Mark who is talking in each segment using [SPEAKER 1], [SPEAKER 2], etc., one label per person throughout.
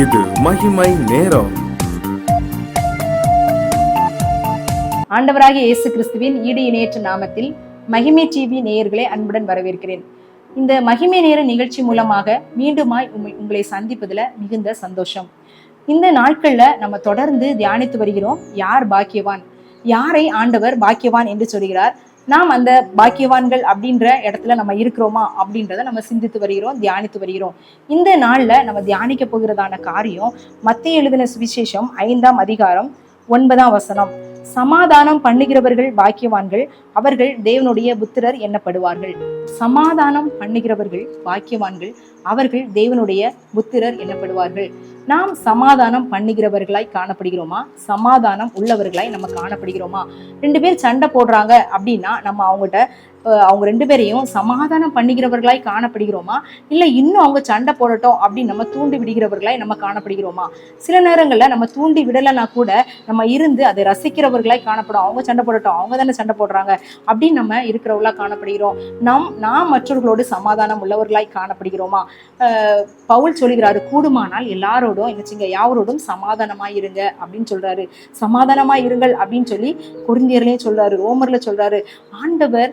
[SPEAKER 1] இது மகிமை நேரம்.
[SPEAKER 2] ஆண்டவராகிய இயேசு கிறிஸ்துவின் ஈடு இணையற்ற நாமத்தில் மகிமை டிவி நேயர்களை அன்புடன் வரவேற்கிறேன். இந்த மகிமை நேர நிகழ்ச்சி மூலமாக மீண்டுமாய் உங்களை சந்திப்பதில் மிகுந்த சந்தோஷம். இந்த நாட்கள்ல நம்ம தொடர்ந்து தியானித்து வருகிறோம். யார் பாக்கியவான், யாரை ஆண்டவர் பாக்கியவான் என்று சொல்கிறார், நாம் அந்த பாக்கியவான்கள் அப்படின்ற இடத்துல நம்ம இருக்கிறோமா அப்படின்றத நம்ம சிந்தித்து வருகிறோம், தியானித்து வருகிறோம். இந்த நாள்ல நம்ம தியானிக்க போகிறதான காரியம் மத்தேயு எழுதின சுவிசேஷம் 5ஆம் அதிகாரம் 9ஆம் வசனம். சமாதானம் பண்ணுகிறவர்கள் பாக்கியவான்கள், அவர்கள் தேவனுடைய புத்திரர் எண்ணப்படுவார்கள். சமாதானம் பண்ணுகிறவர்கள் பாக்கியவான்கள், அவர்கள் தேவனுடைய புத்திரர் எண்ணப்படுவார்கள். நாம் சமாதானம் பண்ணுகிறவர்களாய் காணப்படுகிறோமா, சமாதானம் உள்ளவர்களாய் நம்ம காணப்படுகிறோமா? 2 பேர் சண்டை போடுறாங்க அப்படின்னா நம்ம அவங்க 2 பேரையும் சமாதானம் பண்ணுகிறவர்களாய் காணப்படுகிறோமா, இல்லை இன்னும் அவங்க சண்டை போடட்டும் அப்படின்னு நம்ம தூண்டி விடுகிறவர்களாய் நம்ம காணப்படுகிறோமா? சில நேரங்கள்ல நம்ம தூண்டி விடலைன்னா கூட நம்ம இருந்து அதை ரசிக்கிறவர்களாய் காணப்படும். அவங்க சண்டை போடட்டும், அவங்க தானே சண்டை போடுறாங்க அப்படின்னு நம்ம இருக்கிறவர்களா காணப்படுகிறோம். நாம் மற்றவர்களோடு சமாதானம் உள்ளவர்களாய் காணப்படுகிறோமா? பவுல் சொல்லுகிறாரு, கூடுமானால் எல்லாரோடும் என்ன செய்யுங்க, யாவரோடும் சமாதானமாய் இருங்க அப்படின்னு சொல்றாரு. சமாதானமாய் இருங்கள் அப்படின்னு சொல்லி கொரிந்தியர்லயும் சொல்றாரு, ரோமர்ல சொல்றாரு. ஆண்டவர்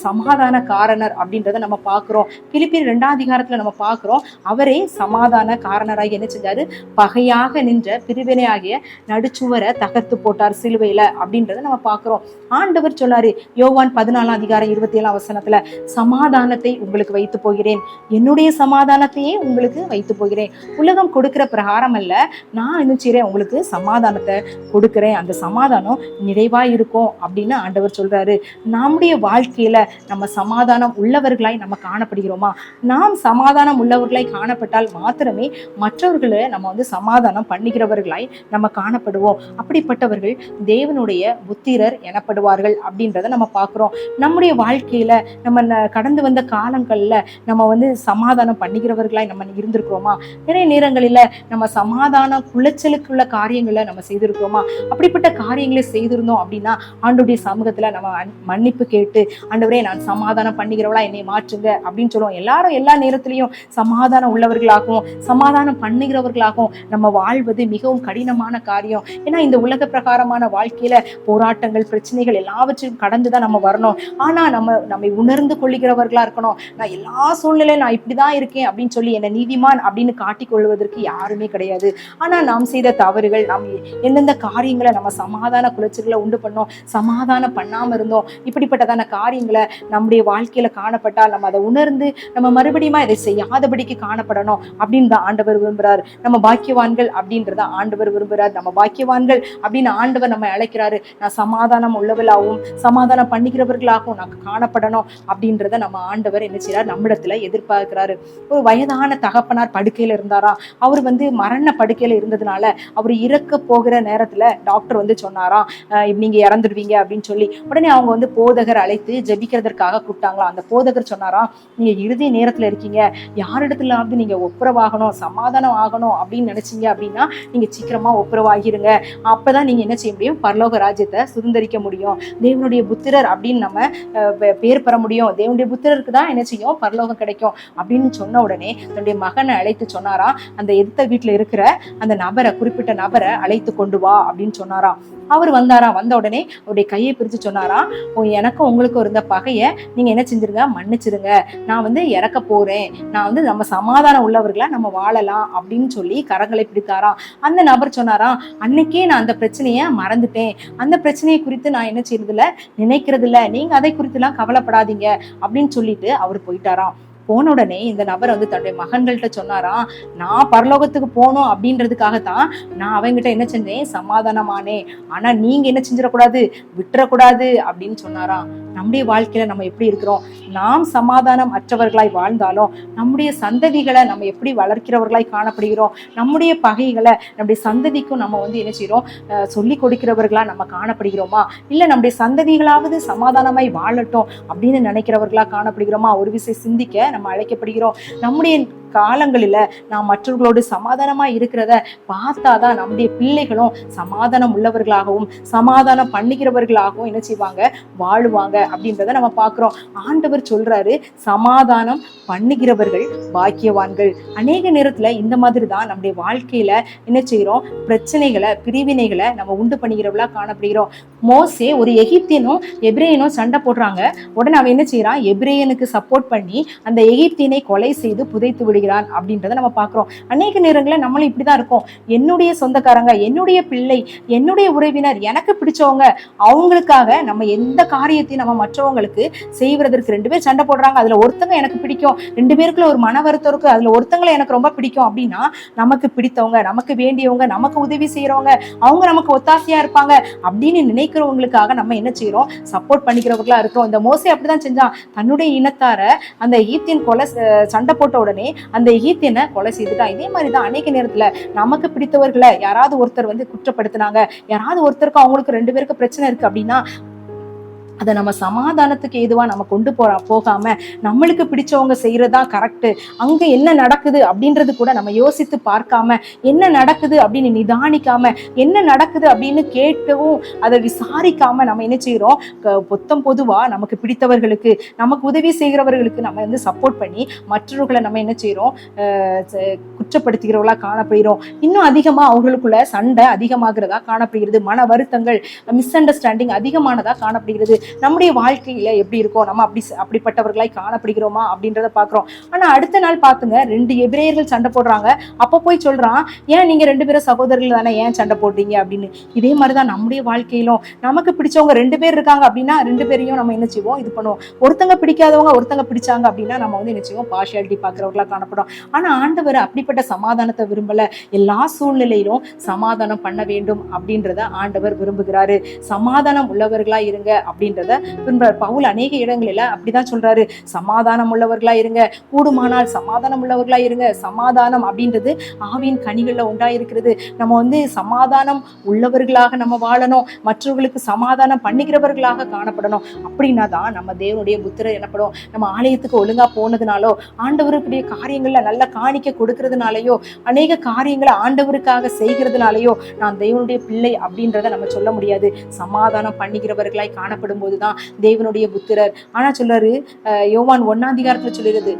[SPEAKER 2] சமாதான காரணர் அப்படின்றத நம்ம பார்க்கிறோம். பிலிப்பியர் 2ஆம் அதிகாரத்துல நம்ம பார்க்கிறோம், அவரே சமாதான காரணராக என்ன செஞ்சாரு, பகையாக நின்ற பிரிவினையாகிய நடுச்சுவரை தகர்த்து போட்டார் சிலுவையில அப்படின்றத நம்ம பார்க்கிறோம். ஆண்டவர் சொன்னாரு யோவான் 14ஆம் அதிகாரம் 27ஆம் வசனத்துல, சமாதானத்தை உங்களுக்கு வைத்து போகிறேன், என்னுடைய சமாதானத்தையே உங்களுக்கு வைத்து போகிறேன். உலகம் கொடுக்கிற பிரகாரம் அல்ல, நான் என்ன செய்றேன், உங்களுக்கு சமாதானத்தை கொடுக்கிறேன், அந்த சமாதானம் நிறைவாய் இருக்கும் அப்படின்னு ஆண்டவர் சொல்றாரு. நம்முடைய வாழ்க்கையில நம்ம சமாதானம் உள்ளவர்களாய் நம்ம காணப்படுகிறோமா? நாம் சமாதானம் உள்ளவர்களாய் காணப்பட்டால் மாத்திரமே மற்றவர்களை நம்ம சமாதானம் பண்ணுகிறவர்களாய் நம்ம காணப்படுவோம். அப்படிப்பட்டவர்கள் தேவனுடைய புத்திரர் எனப்படுவார்கள் அப்படின்றத நம்ம பார்க்கிறோம். நம்முடைய வாழ்க்கையில நம்ம கடந்து வந்த காலங்கள்ல நம்ம சமாதானம் பண்ணுகிறவர்களாய் நம்ம இருந்திருக்கிறோமா? நிறைய நேரங்களில நம்ம சமாதான குலைச்சலுக்குள்ள காரியங்களை நம்ம செய்திருக்கிறோமா? அப்படிப்பட்ட காரியங்களை செய்திருந்தோம் அப்படின்னா ஆண்டவருடைய சமூகத்துல நம்ம மன்னிப்பு கேட்டு, ஆண்டவரே நான் சமாதானம் பண்ணுகிறவளா என்னை மாற்றுங்க அப்படின்னு சொல்லுவோம். எல்லாரும் எல்லா நேரத்திலையும் சமாதானம் உள்ளவர்களாகவும் சமாதானம் பண்ணுகிறவர்களாகவும் நம்ம வாழ்வது மிகவும் கடினமான காரியம். ஏன்னா இந்த உலக பிரகாரமான வாழ்க்கையில போராட்டங்கள், பிரச்சனைகள் எல்லாவற்றையும் கடந்துதான் நம்ம வரணும். ஆனா நம்மை உணர்ந்து கொள்ளுகிறவர்களா இருக்கணும். நான் எல்லா சூழ்நிலையும் நான் இப்படிதான் இருக்கேன் அப்படின்னு சொல்லி என்னை நீதிமான் அப்படின்னு காட்டிக் கொள்வதற்கு யாருமே கிடையாது. ஆனா நாம் செய்த தவறுகள், நாம் எந்தெந்த காரியங்களை நம்ம சமாதான குலைச்சல்களை உண்டு பண்ணோம், சமாதானம் பண்ணாம இருந்தோம், இப்படிப்பட்டதான காரியங்களை நம்முடைய வாழ்க்கையில காணப்பட்டால் நம்ம அதை உணர்ந்து நம்ம மறுபடியும் இதை செய்யாதபடிக்கு காணப்படணும் அப்படின்னு தான் ஆண்டவர் விரும்புறாரு. நம்ம பாக்கியவான்கள் அப்படின்றத ஆண்டவர் விரும்புறாரு. நம்ம பாக்கியவான்கள் அப்படின்னு ஆண்டவர் நம்ம அழைக்கிறாரு. நான் சமாதானம் உள்ளவர்களாகவும் சமாதானம் பண்ணிக்கிறவர்களாகவும் நாங்கள் காணப்படணும் அப்படின்றத நம்ம ஆண்டவர் என்ன செய்யறாரு, நம்மிடத்துல எதிர்பார்க்கிறாரு. ஒரு வயதான தகப்பனார் படுக்கையில இருந்தாரா. அவர் மரண படுக்கையில இருந்ததுனால அவர் இறக்க போகிற நேரத்துல டாக்டர் சொன்னாராம், நீங்க இறந்துடுவீங்க அப்படின்னு சொல்லி. உடனே அவங்க போதகர் அழைத்து ஜெபிக்கிறதற்காக கூப்பிட்டாங்களா. அந்த போதகர் சொன்னாராம், நீங்க இறுதி நேரத்துல இருக்கீங்க, யாரிடத்துலாவது நீங்க ஒப்புரவாகணும், சமாதானம் ஆகணும் அப்படின்னு நினைச்சீங்க அப்படின்னா நீங்க சீக்கிரமா ஒப்புரவாகிருங்க. அப்பதான் நீங்க என்ன செய்ய முடியும், பரலோக ராஜ்யத்தை சுதந்திரிக்க முடியும், தேவனுடைய புத்திரர் அப்படின்னு நம்ம பேர் பெற முடியும், தேவனுடைய புத்திரருக்கு தான் என்ன செய்யும், பரலோகம் கிடைக்கும் அப்படின்னு சொன்ன உடனே தன்னுடைய மகனை அழைத்து சொன்னாராம், அந்த எதிர்த்த வீட்டுல இருக்கிற அந்த நபரை, குறிப்பிட்ட நபரை அழைத்து கொண்டு வா அப்படின்னு சொன்னாராம். அவர் வந்தாராம். வந்த உடனே அவருடைய கையை பிரிச்சு சொன்னாராம், எனக்கும் உங்களுக்கும் இருந்த பகையை நீங்க என்ன செஞ்சிருங்க, மன்னிச்சிருங்க, நான் இறக்க போறேன், நான் நம்ம சமாதானம் உள்ளவர்களா நம்ம வாழலாம் அப்படின்னு சொல்லி கரங்களை பிடித்தாராம். அந்த நபர் சொன்னாராம், அன்னைக்கே நான் அந்த பிரச்சனையை மறந்துட்டேன், அந்த பிரச்சனையை குறித்து நான் என்ன செய்யறது இல்ல, நினைக்கிறது இல்ல, நீங்க அதை குறித்து எல்லாம் கவலைப்படாதீங்க அப்படின்னு சொல்லிட்டு அவர் போயிட்டாராம். போன உடனே இந்த நபர் தன்னுடைய மகன்கள்கிட்ட சொன்னாராம், நான் பரலோகத்துக்கு போனோம் அப்படின்றதுக்காகத்தான் நான் அவங்ககிட்ட என்ன செஞ்சேன், சமாதானமானே, ஆனா நீங்க என்ன செஞ்சிடக்கூடாது, விட்டுறக்கூடாது அப்படின்னு சொன்னாராம். நம்முடைய வாழ்க்கையில நம்ம எப்படி இருக்கிறோம்? நாம் சமாதானம் அற்றவர்களாய் வாழ்ந்தாலும் நம்முடைய சந்ததிகளை நம்ம எப்படி வளர்க்கிறவர்களாய் காணப்படுகிறோம்? நம்முடைய பகைகளை நம்முடைய சந்ததிக்கும் நம்ம என்ன செய்யறோம், சொல்லி கொடுக்கிறவர்களா நம்ம காணப்படுகிறோமா? இல்ல நம்முடைய சந்ததிகளாவது சமாதானமாய் வாழட்டும் அப்படின்னு நினைக்கிறவர்களா காணப்படுகிறோமா? ஒரு விஷயம் சிந்திக்க நம்ம அழைக்கப்படுகிறோம். நம்முடைய காலங்களில நாம் மற்றவர்களோடு சமாதானமா இருக்கிறத பார்த்தாதான் நம்முடைய பிள்ளைகளும் சமாதானம் உள்ளவர்களாகவும் சமாதானம் பண்ணுகிறவர்களாகவும் என்ன செய்வாங்க, வாழுவாங்க அப்படின்றத நம்ம பார்க்கிறோம். ஆண்டவர் சொல்றாரு, சமாதானம் பண்ணுகிறவர்கள் பாக்கியவான்கள். அநேக நேரத்துல இந்த மாதிரி தான் நம்முடைய வாழ்க்கையில என்ன செய்யறோம், பிரச்சனைகளை பிரிவினைகளை நம்ம உண்டு பண்ணுகிறவர்களா காணப்படுகிறோம். மோசே ஒரு எகிப்தியனும் எபிரேயனும் சண்டை போடுறாங்க. உடனே அவன் என்ன செய்யறான், எபிரேயனுக்கு சப்போர்ட் பண்ணி அந்த எகிப்தியனை கொலை செய்து புதைத்து விடுகிறான் அப்படின்றத நம்ம பார்க்கிறோம். அநேக நேரங்களில் நம்மளும் இப்படிதான் இருக்கோம். என்னுடைய சொந்தக்காரங்க, என்னுடைய பிள்ளை, என்னுடைய உறவினர், எனக்கு பிடிச்சவங்க, அவங்களுக்காக நம்ம எந்த காரியத்தையும் நம்ம மற்றவங்களுக்கு செய்வதற்கு 2 பேர் சண்டை போடுறாங்க. அதுல ஒருத்தங்க எனக்கு பிடிக்கும், 2 பேருக்குள்ள ஒரு மன வருத்தம் இருக்கு, அதுல ஒருத்தங்களை எனக்கு ரொம்ப பிடிக்கும் அப்படின்னா நமக்கு பிடித்தவங்க, நமக்கு வேண்டியவங்க, நமக்கு உதவி செய்யறவங்க, அவங்க நமக்கு ஒத்தாசையா இருப்பாங்க அப்படின்னு நினைக்கிறவங்களுக்காக நம்ம என்ன செய்யறோம், சப்போர்ட் பண்ணிக்கிறவங்களா இருக்கிறோம். இந்த மோசே அப்படிதான் செஞ்சான். தன்னுடைய இனத்தார அந்த எகிப்தியன் கொலை சண்டை போட்ட உடனே அந்த எகிப்தியனை கொலை செய்துட்டான். இதே மாதிரிதான் அநேக நேரத்துல நமக்கு பிடித்தவர்களை யாராவது ஒருத்தர் குற்றப்படுத்தினாங்க, யாராவது ஒருத்தருக்கு அவங்களுக்கு 2 பேருக்கு பிரச்சனை இருக்கு அப்படின்னா அதை நம்ம சமாதானத்துக்கு ஏதுவா நம்ம கொண்டு போகாம நம்மளுக்கு பிடிச்சவங்க செய்யறதுதான் கரெக்ட், அங்க என்ன நடக்குது அப்படின்றது கூட நம்ம யோசித்து பார்க்காம, என்ன நடக்குது அப்படின்னு நிதானிக்காம, என்ன நடக்குது அப்படின்னு கேட்கவும் அதை விசாரிக்காம நம்ம என்ன செய்யறோம், பொதுவா நமக்கு பிடித்தவர்களுக்கு, நமக்கு உதவி செய்கிறவர்களுக்கு நம்ம சப்போர்ட் பண்ணி மற்றவர்களை நம்ம என்ன செய்யறோம், குற்றப்படுத்துகிறவர்களா காணப்படுகிறோம். இன்னும் அதிகமா அவர்களுக்குள்ள சண்டை அதிகமாகிறதா காணப்படுகிறது. மன வருத்தங்கள், மிஸ் அண்டர்ஸ்டாண்டிங் அதிகமானதா காணப்படுகிறது. நம்முடைய வாழ்க்கையில எப்படி இருக்கோம், நம்ம அப்படிப்பட்டவர்களாய் காணப்படுகிறோமா அப்படின்றத பாக்குறோம். ஆனா அடுத்த நாள் பாத்துங்க, 2 எபிரேயர்கள் சண்டை போடுறாங்க. அப்ப போய் சொல்றான், ஏன் நீங்க 2 பேரும் சகோதரர்கள் தானே, ஏன் சண்டை போடுறீங்க அப்படின்னு. இதே மாதிரிதான் நம்முடைய வாழ்க்கையிலும் நமக்கு பிடிச்சவங்க 2 பேர் இருக்காங்க அப்படின்னா 2 பேரையும் நம்ம என்ன செய்வோம், இது பண்ணுவோம். ஒருத்தங்க பிடிக்காதவங்க ஒருத்தங்க பிடிச்சாங்க அப்படின்னா நம்ம என்ன செய்வோம், பார்ஷியாலிட்டி பாக்குறவர்களா காணப்படும். ஆனா ஆண்டவர் அப்படிப்பட்ட சமாதானத்தை விரும்பல. எல்லா சூழ்நிலையிலும் சமாதானம் பண்ண வேண்டும் அப்படின்றத ஆண்டவர் விரும்புகிறாரு. சமாதானம் உள்ளவர்களா இருங்க அப்படின்றத விரும்புறாரு. பவுல் அநேக இடங்களில அப்படிதான் சொல்றாரு, சமாதானம் உள்ளவர்களா இருங்க, கூடுமானால் சமாதானம் உள்ளவர்களா இருங்க. சமாதானம் அப்படின்றது ஆவியின் கனிகள்ல உண்டாயிருக்கிறது. நம்ம சமாதானம் உள்ளவர்களாக நம்ம வாழணும், மற்றவர்களுக்கு சமாதானம் பண்ணுகிறவர்களாக காணப்படணும். அப்படின்னா தான் நம்ம தேவனுடைய புத்திரர் எனப்படும். நம்ம ஆலயத்துக்கு ஒழுங்கா போனதுனாலோ, ஆண்டவருக்குடைய காரியங்கள்ல நல்ல காணிக்க கொடுக்கறதுனாலயோ, அநேக காரியங்களை ஆண்டவருக்காக செய்கிறதுனாலயோ நான் தேவனுடைய பிள்ளை அப்படின்றத நம்ம சொல்ல முடியாது. சமாதானம் பண்ணுகிறவர்களாய் காணப்படும் போதுதான் தேவனுடைய புத்திரர். ஆனா சொல்றாரு, யோவான் 1 சொல்லிடுது,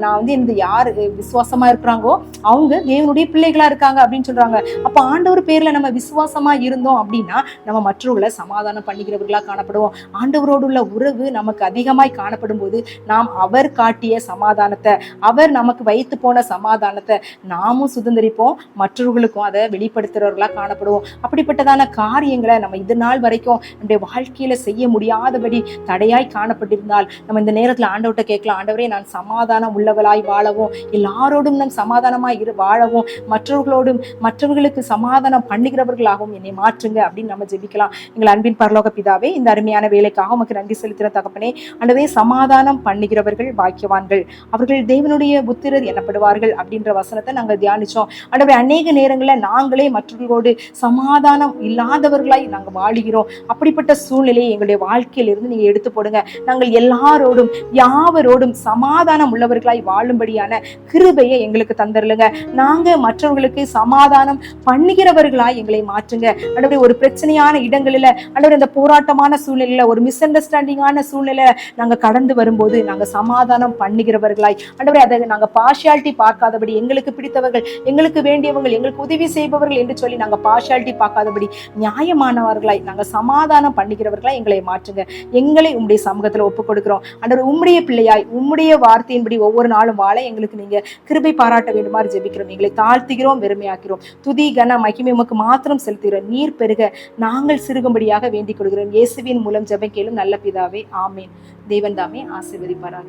[SPEAKER 2] நான் இந்த யாரு விசுவாசமா இருக்கிறாங்கோ அவங்க தேவனுடைய பிள்ளைகளா இருக்காங்க அப்படின்னு சொல்றாங்க. அப்ப ஆண்டவர் பேர்ல நம்ம விசுவாசமா இருந்தோம் அப்படின்னா நம்ம மற்றவர்களை சமாதானம் பண்ணிக்கிறவர்களா காணப்படுவோம். ஆண்டவரோடு உள்ள உறவு நமக்கு அதிகமாய் காணப்படும் போது நாம் அவர் காட்டிய சமாதானத்தை, அவர் நமக்கு வைத்து போன சமாதானத்தை நாமும் சுதந்திரிப்போம், மற்றவர்களுக்கும் அதை வெளிப்படுத்துறவர்களா காணப்படுவோம். அப்படிப்பட்டதான காரியங்களை நம்ம இது நாள் வரைக்கும் நம்முடைய வாழ்க்கையில செய்ய முடியாதபடி தடையாய் காணப்பட்டிருந்தால் நம்ம இந்த நேரத்துல ஆண்டவர்கிட்ட கேட்கலாம், ஆண்டவரே நான் சமாதானம் உள்ளவளாய் வாழவும், எல்லாரோடும் நான் சமாதானமாய் வாழவும், மற்றவர்களுக்கு சமாதானம் பண்ணுகிறவர்களாகவும் என்னை மாற்றுங்க அப்படின்னு நம்ம ஜெபிக்கலாம். எங்கள் அன்பின் பரலோக பிதாவே, இந்த அருமையான வேலைக்காக உமக்கு நன்றி செலுத்தின தகப்பனே. ஆண்டவரே, சமாதானம் பண்ணுகிறவர்கள் பாக்கியவான்கள், அவர்கள் தேவனுடைய புத்திரர் எனப்படுவார்கள் அப்படின்ற வசனத்தை நாங்கள் தியானிச்சோம். ஆண்டவரே, அநேக நேரங்களில் நாங்களே மற்றவர்களோடு சமாதானம் இல்லாதவர்களாய் நாங்கள் வாழுகிறோம். அப்படிப்பட்ட சூழ்நிலையை எங்களுடைய வாழ்க்கையில இருந்து நீங்க எடுத்து போடுங்க. நாங்கள் எல்லாரோடும் யாவரோடும் சமாதானம் உள்ளவர்களாய் வாழும்படியான கிருபையை எங்களுக்கு தந்தருளுங்க. நாங்க மற்றவர்களுக்கு சமாதானம் பண்ணுகிறவர்களாய் எங்களை மாற்றுங்க. ஆண்டவரே, ஒரு பிரச்சனையான இடங்களில, ஆண்டவரே, இந்த போராட்டமான சூழ்நிலையில, ஒரு மிஸ் அண்டர்ஸ்டாண்டிங்கான சூழ்நிலை நாங்க கடந்து வரும்போது நாங்க சமாதானம் பண்ணுகிறவர்களாய், ஆண்டவரே, அதை நாங்க பார்ஷியாலிட்டி பார்க்காதபடி, எங்களுக்கு பிடித்தவர்கள், எங்களுக்கு வேண்டியவர்கள், எங்களுக்கு உதவி செய்பவர்கள் என்று சொல்லி நாங்க பார்ஷியாலிட்டி பார்க்காதபடி நியாயமானவர்களாய் நாங்க சமாதானம் பண்ணுகிறவர்களாய் எங்களை மாற்றுங்க. எங்களை உம்முடைய சமூகத்துல ஒப்புக் கொடுக்கிறோம். ஆண்டவரே, உம்முடைய பிள்ளையாய் உம்முடைய வார்த்தையின்படி ஒவ்வொரு நாளும் வாழ எங்களுக்கு நீங்க கிருபை பாராட்ட வேண்டுமாறு ஜெபிக்கிறோம். எங்களை தாழ்த்துகிறோம், வெறுமையாக்கிறோம். துதி கன மகிமை உமக்கு மாத்திரம் செலுத்துகிறோம். நீர் பெருக நாங்கள் சிறுகும்படியாக வேண்டிக் கொள்கிறோம். இயேசுவின் மூலம் ஜெபம் கேளும் நல்ல பிதாவே, ஆமேன். தேவன் தாமே ஆசீர்வதிப்பாராக.